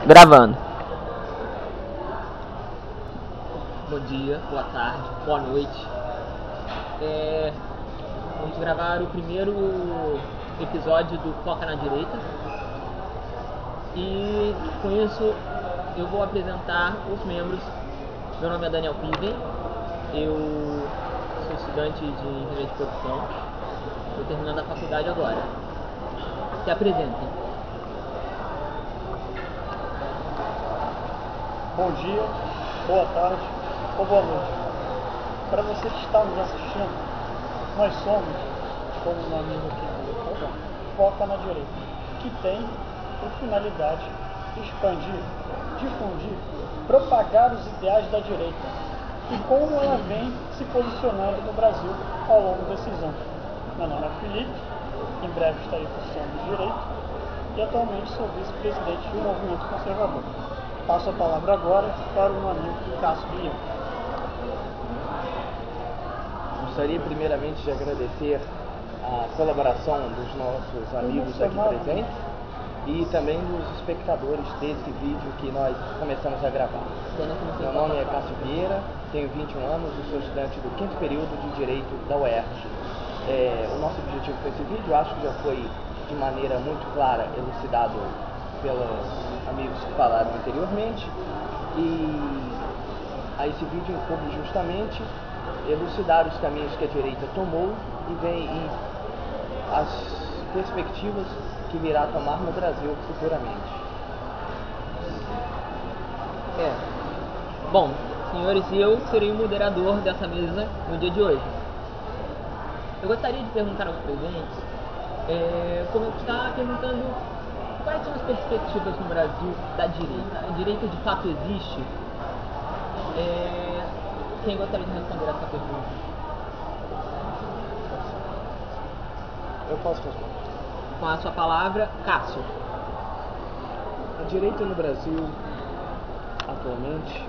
Gravando. Bom dia, boa tarde, boa noite. Vamos gravar o primeiro episódio do Foca na Direita. E com isso eu vou apresentar os membros. Meu nome é Daniel Piven, eu sou estudante de Engenharia de Produção, estou terminando a faculdade agora. Se apresentem. Bom dia, boa tarde ou boa noite. Para você que está nos assistindo, nós somos, como um amigo aqui do Foca na Direita, que tem por finalidade expandir, difundir, propagar os ideais da direita e como ela vem se posicionando no Brasil ao longo desses anos. Meu nome é Felipe, em breve estarei cursando Direito e atualmente sou vice-presidente do Movimento Conservador. Passo a palavra agora para o meu amigo Cássio Guilherme. Gostaria primeiramente de agradecer a colaboração dos nossos amigos aqui presentes e também dos espectadores desse vídeo que nós começamos a gravar. Meu nome é Cássio Vieira, tenho 21 anos e sou estudante do 5º período de Direito da UERJ. O nosso objetivo com esse vídeo, acho que já foi de maneira muito clara elucidado pelos amigos que falaram anteriormente, e a esse vídeo incumbe justamente elucidar os caminhos que a direita tomou e as perspectivas que virá tomar no Brasil futuramente. Bom, senhores, eu serei o moderador dessa mesa no dia de hoje. Eu gostaria de perguntar aos presentes, como eu estava perguntando, quais são as perspectivas no Brasil da direita? A direita de fato existe? Quem gostaria de responder essa pergunta? Eu posso responder. Com a sua palavra, Cássio. A direita no Brasil, atualmente,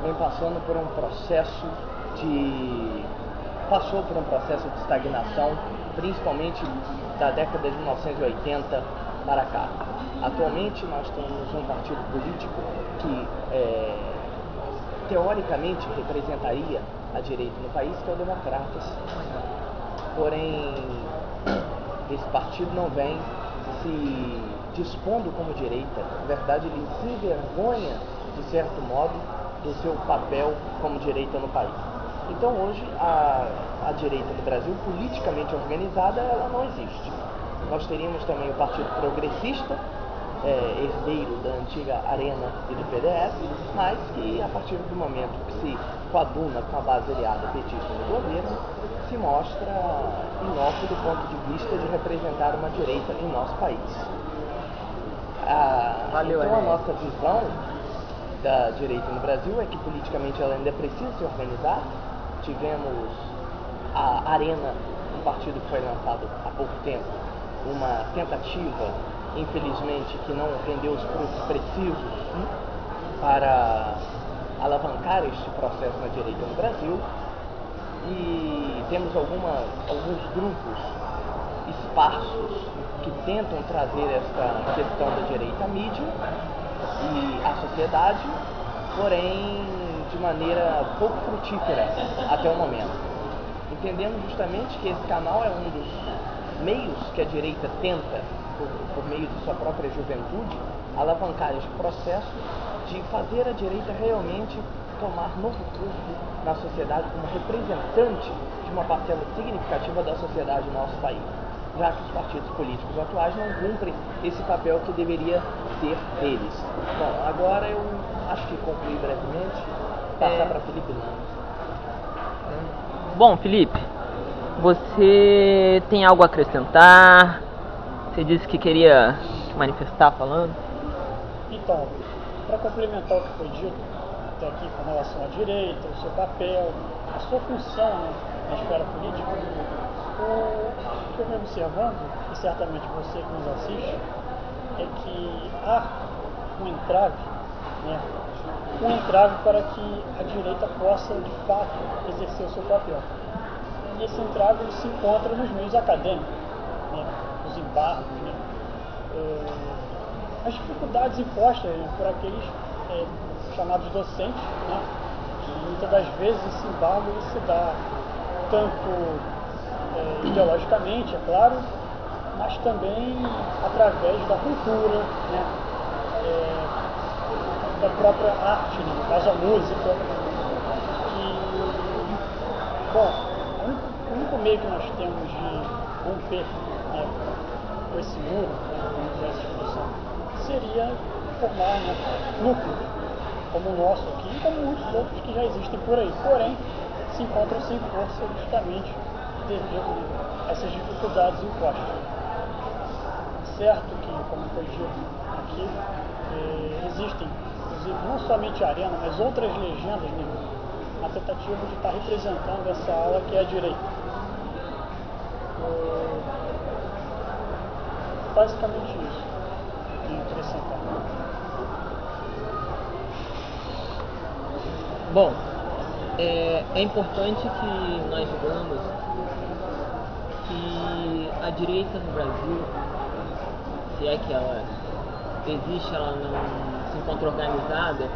vem passando por um processo passou por um processo de estagnação, principalmente da década de 1980 para cá. Atualmente nós temos um partido político que teoricamente representaria a direita no país, que é o Democratas. Porém, esse partido não vem se dispondo como direita. Na verdade, ele se envergonha, de certo modo, do seu papel como direita no país. Então hoje a direita no Brasil, politicamente organizada, ela não existe. Nós teríamos também o Partido Progressista, herdeiro da antiga Arena e do PDS, mas que a partir do momento que se coaduna com a base aliada petista no governo, se mostra inócuo do ponto de vista de representar uma direita em nosso país. Então a nossa visão da direita no Brasil é que politicamente ela ainda precisa se organizar. Tivemos a Arena, um partido que foi lançado há pouco tempo, uma tentativa, infelizmente, que não rendeu os frutos precisos para alavancar este processo na direita no Brasil. E temos alguns grupos esparsos que tentam trazer esta questão da direita à mídia e à sociedade, porém de maneira pouco frutífera até o momento. Entendemos justamente que esse canal é um dos meios que a direita tenta, por meio de sua própria juventude, alavancar este processo de fazer a direita realmente tomar novo corpo na sociedade como representante de uma parcela significativa da sociedade no nosso país, já que os partidos políticos atuais não cumprem esse papel que deveria ser deles. Bom, agora eu acho que concluí brevemente, passar para Felipe Lano. Bom, Felipe, você tem algo a acrescentar? Você disse que queria manifestar falando? Então, para complementar o que foi dito até aqui com relação à direita, o seu papel, a sua função, né, na esfera política, o que eu venho observando, e certamente você que nos assiste, é que há um entrave para que a direita possa, de fato, exercer o seu papel. E esse entrave se encontra nos meios acadêmicos, nos embargos, as dificuldades impostas, né, por aqueles chamados docentes, né, que muitas das vezes esse embalo se dá tanto ideologicamente, é claro, mas também através da cultura, né, da própria arte, né, no caso a música. Bom, o único meio que nós temos de romper, né, com esse muro, né, essa expressão, seria formar, né, núcleos como o nosso aqui e como muitos outros que já existem por aí. Porém, se encontram sem força justamente devido a essas dificuldades impostas. Certo que, como foi dito aqui, existem, inclusive, não somente a Arena, mas outras legendas, né, na tentativa de estar representando essa ala que é a direita. Basicamente isso que eu acrescentar. Bom, é importante que nós digamos que a direita no Brasil, se é que ela existe, ela não se encontra organizada,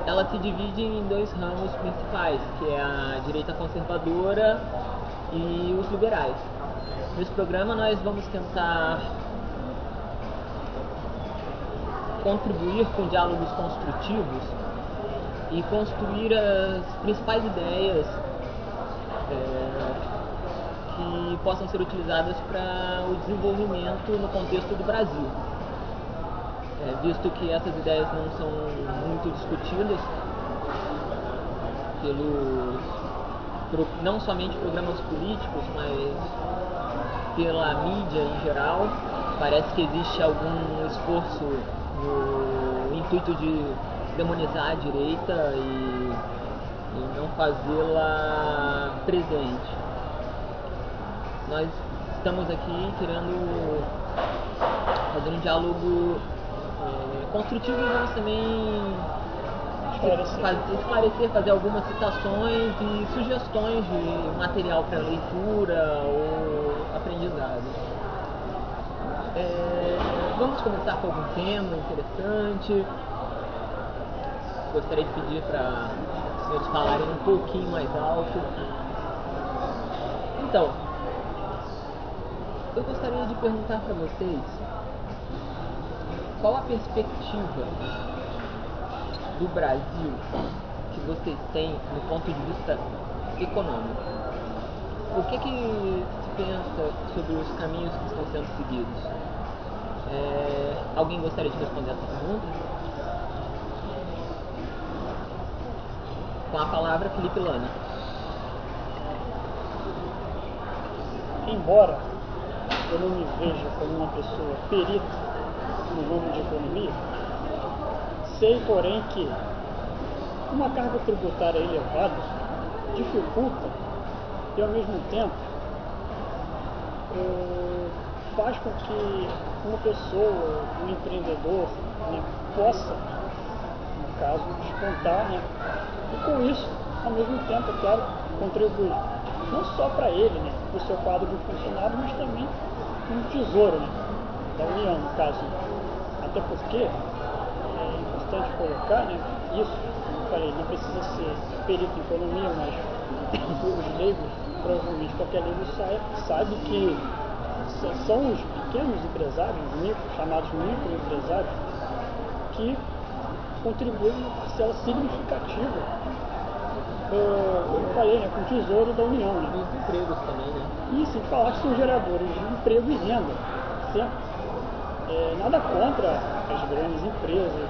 ela se divide em dois ramos principais, que é a direita conservadora e os liberais. Nesse programa nós vamos tentar contribuir com diálogos construtivos e construir as principais ideias que possam ser utilizadas para o desenvolvimento no contexto do Brasil. Visto que essas ideias não são muito discutidas não somente programas políticos, mas pela mídia em geral, parece que existe algum esforço no intuito de demonizar a direita e não fazê-la presente. Nós estamos aqui querendo fazer um diálogo construtivo e vamos também esclarecer, fazer algumas citações e sugestões de material para leitura ou aprendizado. Vamos começar com algum tema interessante. Gostaria de pedir para os senhores falarem um pouquinho mais alto. Então, eu gostaria de perguntar para vocês qual a perspectiva do Brasil que vocês têm no ponto de vista econômico. O que se pensa sobre os caminhos que estão sendo seguidos? Alguém gostaria de responder essa pergunta? Com a palavra, Felipe Lana. Embora eu não me veja como uma pessoa perita no ramo de economia, sei, porém, que uma carga tributária elevada dificulta e, ao mesmo tempo, faz com que uma pessoa, um empreendedor, né, possa, no caso, descontar, né, e com isso, ao mesmo tempo, é claro, contribuir não só para ele, né, para o seu quadro de funcionário, mas também no tesouro, né, da União, no caso. Até porque é importante colocar, né, isso, como eu falei, não precisa ser perito em economia, mas os leigos, provavelmente qualquer leigo sabe que são os pequenos empresários, chamados microempresários, que contribuem uma parcela significativa, como eu falei, né, com o tesouro da União. Né? E os empregos também, né? E sem falar que são geradores de emprego e renda, certo? Nada contra as grandes empresas,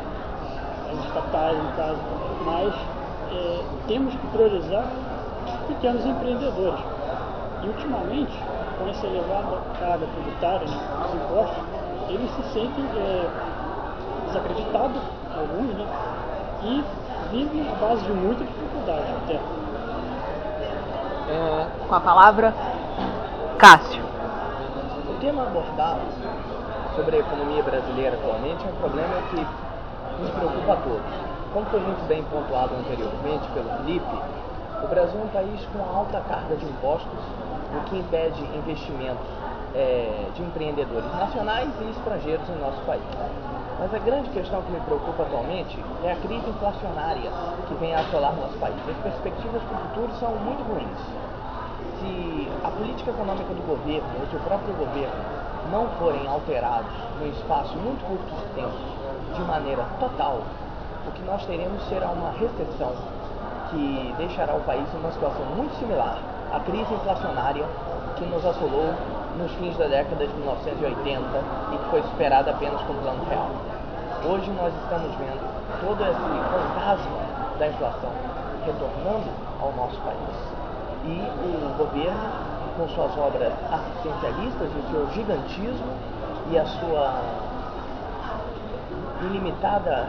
as estatais no caso, mas temos que priorizar os pequenos empreendedores. E ultimamente, com essa elevada carga tributária, né, dos impostos, eles se sentem desacreditados, alguns, né, e vivem à base de muita dificuldade até. Com a palavra, Cássio. O tema abordado sobre a economia brasileira atualmente é um problema que nos preocupa a todos. Como foi muito bem pontuado anteriormente pelo Felipe, o Brasil é um país com alta carga de impostos o que impede investimentos de empreendedores nacionais e estrangeiros em nosso país. Mas a grande questão que me preocupa atualmente é a crise inflacionária que vem a assolar nosso país. As perspectivas para o futuro são muito ruins. Se a política econômica do governo, ou se o próprio governo, não forem alterados num espaço muito curto de tempo, de maneira total, o que nós teremos será uma recessão que deixará o país em uma situação muito similar à crise inflacionária que nos assolou nos fins da década de 1980 e que foi superada apenas com o Plano Real. Hoje nós estamos vendo todo esse fantasma da inflação retornando ao nosso país. E o governo, com suas obras assistencialistas, o seu gigantismo e a sua ilimitada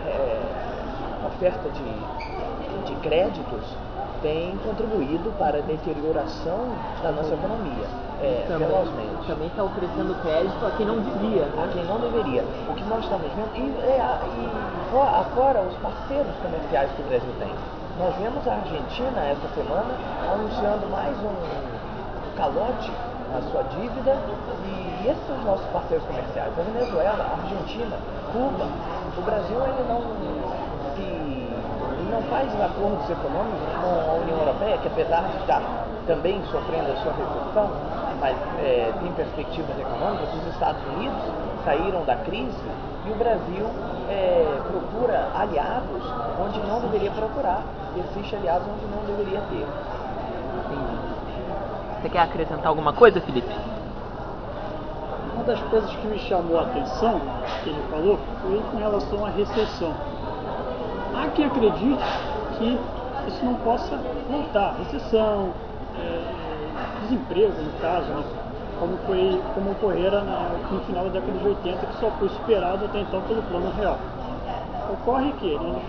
oferta de créditos, tem contribuído para a deterioração da nossa economia, velozmente. Também está oferecendo crédito a quem não devia. A quem não deveria. O que nós estamos vendo, fora os parceiros comerciais que o Brasil tem. Nós vemos a Argentina essa semana anunciando mais um calote na sua dívida, e esses são os nossos parceiros comerciais. A Venezuela, a Argentina, Cuba. O Brasil ele não faz acordos econômicos com a União Europeia, que apesar de estar também sofrendo a sua recessão, mas tem perspectivas econômicas. Os Estados Unidos saíram da crise e o Brasil procura aliados onde não deveria procurar, existe aliados onde não deveria ter. Você quer acrescentar alguma coisa, Felipe? Uma das coisas que me chamou a atenção, que ele falou, foi com relação à recessão. Há quem acredite que isso não possa voltar. Recessão, desemprego, no caso, né? como ocorrera no final da década de 80, que só foi superado até então pelo Plano Real. Ocorre que nós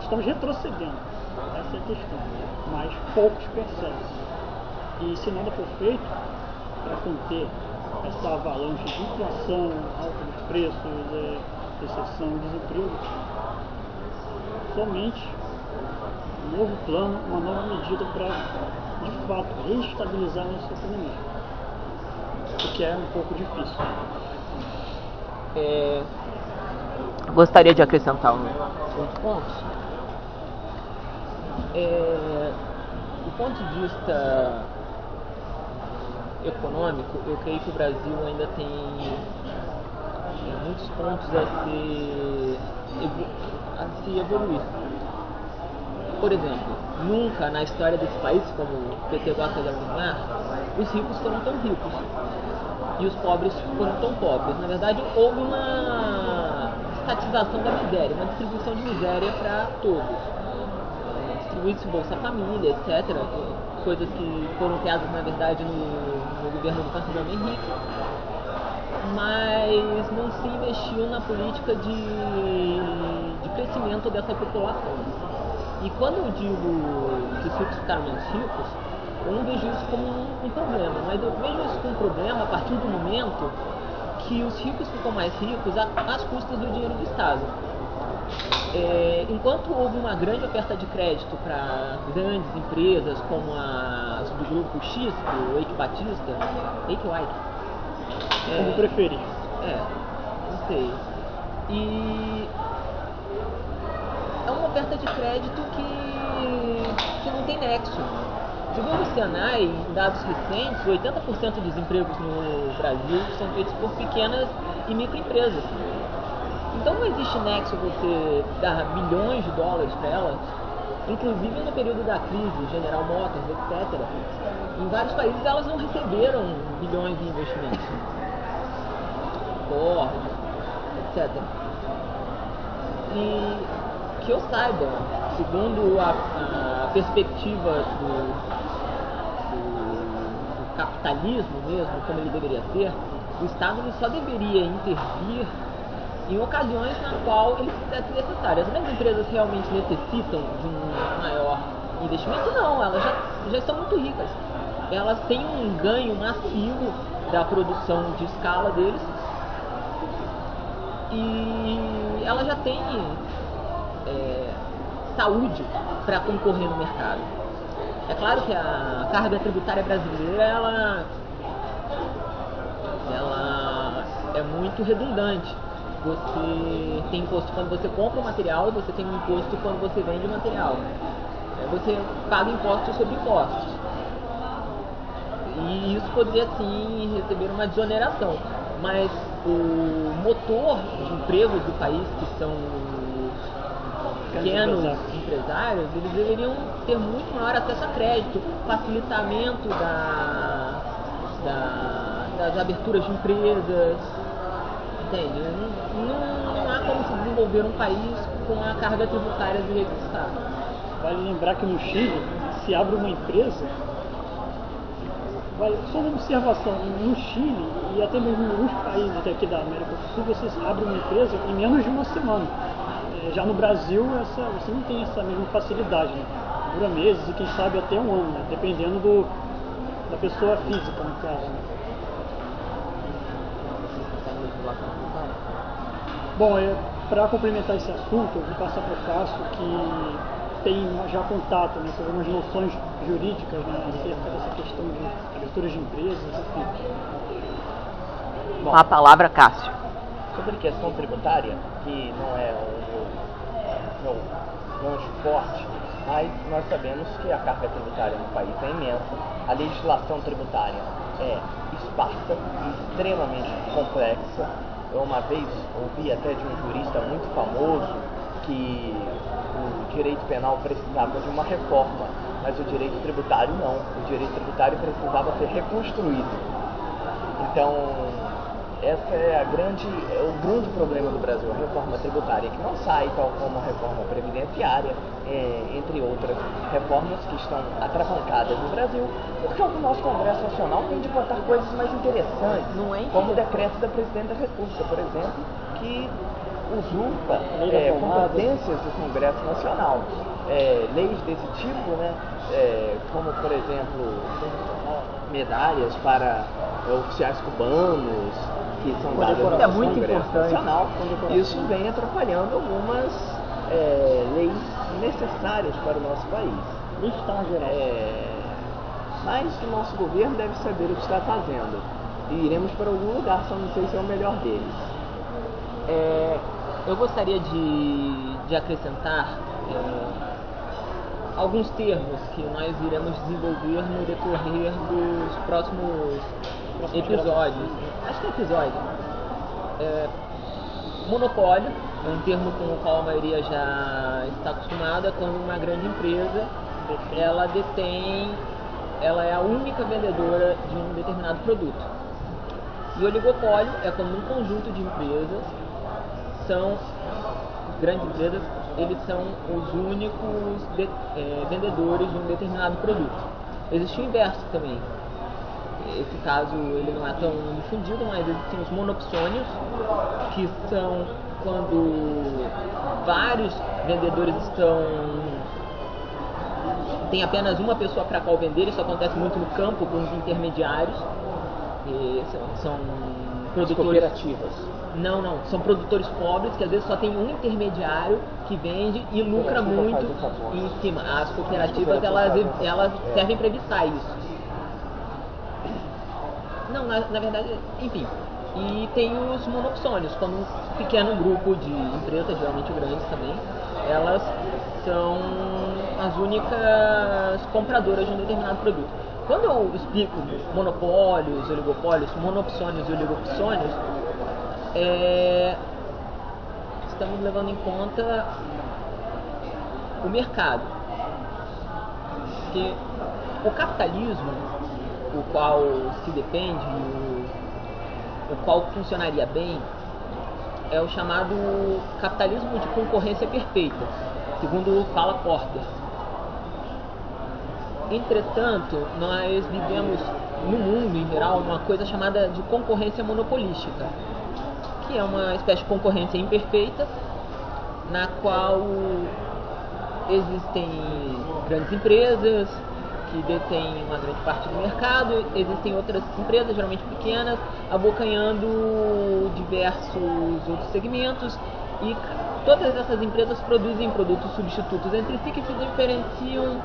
estamos retrocedendo, essa é a questão, mas poucos percebem. E se nada for feito para conter essa avalanche de inflação, alta dos preços, recessão, desemprego, somente um novo plano, uma nova medida para, de fato, reestabilizar a nossa economia, o que é um pouco difícil. Gostaria de acrescentar uns pontos. Do ponto de vista econômico, eu creio que o Brasil ainda tem muitos pontos a se evoluir. Por exemplo, nunca na história desse país, como o PT gosta de afirmar, os ricos foram tão ricos e os pobres foram tão pobres. Na verdade, houve uma estatização da miséria, uma distribuição de miséria para todos. Distribuir-se Bolsa Família, etc. Coisas que foram criadas, na verdade, no governo do Fernando Henrique, mas não se investiu na política de crescimento dessa população. E quando eu digo que os ricos ficaram menos ricos, eu não vejo isso como um problema, mas eu vejo isso como um problema a partir do momento que os ricos ficam mais ricos às custas do dinheiro do Estado. Enquanto houve uma grande oferta de crédito para grandes empresas como as do grupo X, do Eike Batista, Eike ou Ike? Como preferir. Não sei. E é uma oferta de crédito que não tem nexo. Segundo o Senai, em dados recentes, 80% dos empregos no Brasil são feitos por pequenas e microempresas. Então não existe nexo você dar bilhões de dólares para elas, inclusive no período da crise, General Motors, etc. Em vários países elas não receberam bilhões de investimentos. Ford, etc. E que eu saiba, segundo a perspectiva do capitalismo mesmo, como ele deveria ser, o Estado só deveria intervir em ocasiões na qual ele fizesse necessário. As grandes empresas realmente necessitam de um maior investimento? Não, elas já estão muito ricas. Elas têm um ganho massivo da produção de escala deles e elas já têm saúde para concorrer no mercado. É claro que a carga tributária brasileira ela é muito redundante. Você tem imposto quando você compra o material, você tem um imposto quando você vende o material. Você paga impostos sobre impostos. E isso poderia sim receber uma desoneração. Mas o motor de emprego do país, que são os pequenos empresários, eles deveriam ter muito maior acesso a crédito, facilitamento das aberturas de empresas. Entende? Não há como se desenvolver um país com a carga tributária do jeito que está. Vale lembrar que no Chile, se abre uma empresa, só uma observação, no Chile e até mesmo em alguns países aqui da América do Sul, você abre uma empresa em menos de uma semana. Já no Brasil, você não tem essa mesma facilidade, né? Dura meses e quem sabe até um ano, né? Dependendo da pessoa física, no caso. Né? Bom, para complementar esse assunto, eu vou passar para o Cássio, que tem já contato, né, com algumas noções jurídicas, né, acerca dessa questão de abertura de empresas, enfim. Com a palavra, Cássio. Sobre a questão tributária, que não é o meu gancho forte, mas nós sabemos que a carga tributária no país é imensa, a legislação tributária é esparsa, extremamente complexa. Eu uma vez ouvi até de um jurista muito famoso que o direito penal precisava de uma reforma, mas o direito tributário não. O direito tributário precisava ser reconstruído. Então, essa é o grande problema do Brasil, a reforma tributária, que não sai, tal como a reforma previdenciária, entre outras reformas que estão atravancadas no Brasil, porque o nosso Congresso Nacional tem de botar coisas mais interessantes, como o decreto da Presidente da República, por exemplo, que usurpa competências do Congresso Nacional. Leis desse tipo, né, como, por exemplo, medalhas para oficiais cubanos, que são dadas no Congresso Nacional, isso vem atrapalhando algumas leis necessárias para o nosso país. Mas o nosso governo deve saber o que está fazendo. E iremos para algum lugar, só não sei se é o melhor deles. Eu gostaria de acrescentar alguns termos que nós iremos desenvolver no decorrer dos próximos episódios. Acho que é episódio. Monopólio é um termo com o qual a maioria já está acostumada. Quando uma grande empresa ela é a única vendedora de um determinado produto. E oligopólio é quando um conjunto de empresas grandes empresas, eles são os únicos vendedores de um determinado produto. Existe o inverso também. Esse caso ele não é tão difundido, mas existem os monopsônios, que são quando vários vendedores tem apenas uma pessoa para qual vender. Isso acontece muito no campo com os intermediários. São produtores cooperativas. Não, são produtores pobres que às vezes só tem um intermediário que vende e lucra muito em cima. As cooperativas elas servem para evitar isso. Não, na verdade, enfim. E tem os monopsônios, quando um pequeno grupo de empresas, geralmente grandes também, elas são as únicas compradoras de um determinado produto. Quando eu explico monopólios, oligopólios, monopsônios e oligopsônios, estamos levando em conta o mercado. Porque o capitalismo, o qual se depende, o qual funcionaria bem, é o chamado capitalismo de concorrência perfeita, segundo fala Porter. Entretanto, nós vivemos no mundo em geral uma coisa chamada de concorrência monopolística, que é uma espécie de concorrência imperfeita, na qual existem grandes empresas que detêm uma grande parte do mercado, existem outras empresas, geralmente pequenas, abocanhando diversos outros segmentos, e todas essas empresas produzem produtos substitutos entre si que se diferenciam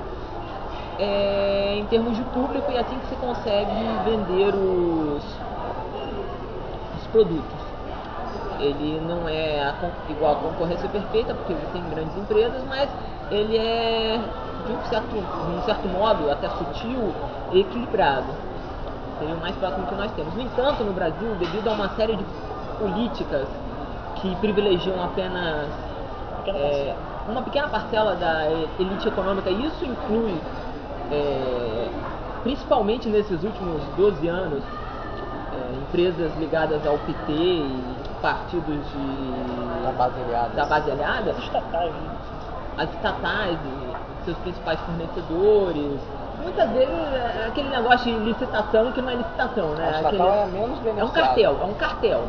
em termos de público, e assim que se consegue vender os produtos. Ele não é igual à concorrência perfeita, porque existem grandes empresas, mas ele é, de um certo modo, até sutil e equilibrado. Seria o mais próximo que nós temos. No entanto, no Brasil, devido a uma série de políticas que privilegiam apenas uma pequena parcela da elite econômica, e isso inclui, principalmente nesses últimos 12 anos, empresas ligadas ao PT e partidos da base aliada, as estatais e seus principais fornecedores. Muitas vezes é aquele negócio de licitação que não é licitação, né? A estatal é a menos beneficiada. É um cartel.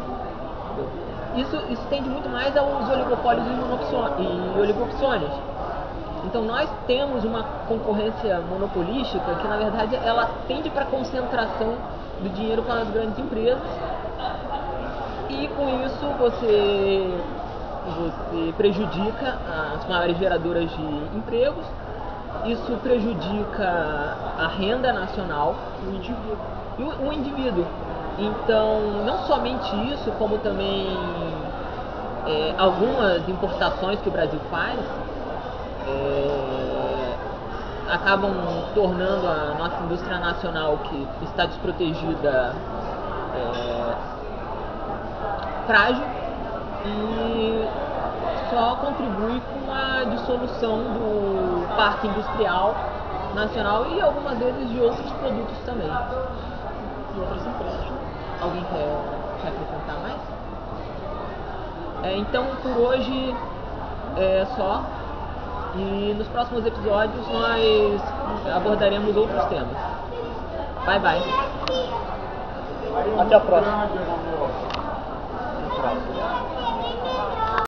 Isso tende muito mais aos oligopólios e oligopsônios. Então nós temos uma concorrência monopolística que, na verdade, ela tende para a concentração do dinheiro para as grandes empresas, e com isso você prejudica as maiores geradoras de empregos, isso prejudica a renda nacional e o indivíduo. Então, não somente isso, como também algumas importações que o Brasil faz acabam tornando a nossa indústria nacional, que está desprotegida, frágil, e só contribui com a dissolução do parque industrial nacional e algumas vezes de outros produtos também. E outras empresas. Alguém quer acrescentar mais? Então, por hoje é só. E nos próximos episódios nós abordaremos outros temas. Bye, bye. Até a próxima.